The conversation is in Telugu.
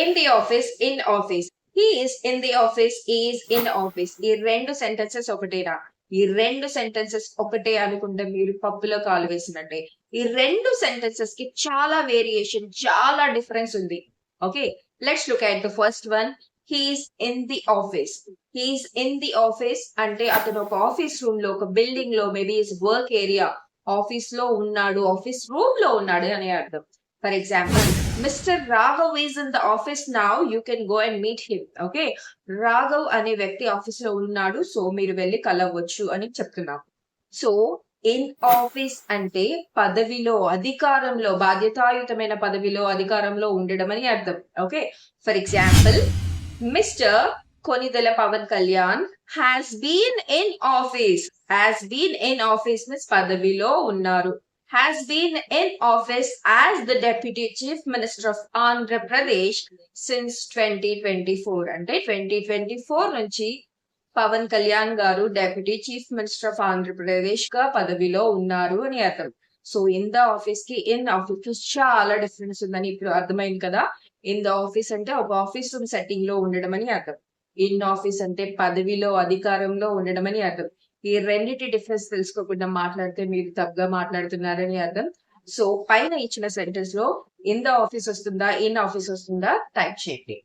In the office, in office. He is in the office, is in office. ఈ రెండు సెంటెన్సెస్ ఒకటేనా? ఈ రెండు సెంటెన్సెస్ ఒకటే అనుకుంటే మీరు పప్పులో కాలు వేసినట్టే. ఈ రెండు సెంటెన్సెస్ కి చాలా వేరియేషన్, చాలా డిఫరెన్స్ ఉంది. Okay, let's look at the first one. He is in the office. He is in the office అంటే అతను ఒక ఆఫీస్ రూమ్ లో, ఒక బిల్డింగ్ లో, maybe his work area, office లో ఉన్నాడు, ఆఫీస్ రూమ్ లో ఉన్నాడు అని అర్థం. For example, mister Raghav is in the office now, you can go and meet him. Okay, Raghav అనే వ్యక్తి ఆఫీస్ లో ఉన్నాడు, సో మీరు వెళ్ళి కలవచ్చు అని చెప్తున్నాం. సో ఇన్ ఆఫీస్ అంటే పదవిలో, అధికారంలో, బాధ్యతాయుతమైన పదవిలో, అధికారంలో ఉండడం అని అర్థం. Okay, for example, mister Konidela Pavan Kalyan has been in office. Has been in office means పదవిలో ఉన్నారు. Has been in office as the Deputy Chief Minister of Andhra Pradesh since 2024. అంటే 2024 నుంచి పవన్ కళ్యాణ్ గారు deputy chief minister of Andhra Pradesh గా పదవిలో ఉన్నారు అని అర్థం. సో ఇన్ ద ఆఫీస్ కి ఇన్ ఆఫీస్ చాలా డిఫరెన్స్ ఉందని ఇప్పుడు అర్థమైంది కదా. ఇన్ ద ఆఫీస్ అంటే ఒక ఆఫీస్ రూమ్ సెట్టింగ్ లో ఉండడం అని అర్థం. ఇన్ ఆఫీస్ అంటే పదవిలో, అధికారంలో ఉండడం అని అర్థం. ఈ రెండిటి డిఫరెన్స్ తెలుసుకోకుండా మాట్లాడితే మీరు తప్పుగా మాట్లాడుతున్నారని అర్థం. సో పైన ఇచ్చిన సెంటెన్స్ లో ఇన్ ద ఆఫీస్ వస్తుందా, ఇన్ ఆఫీస్ వస్తుందా టైప్ చేయండి.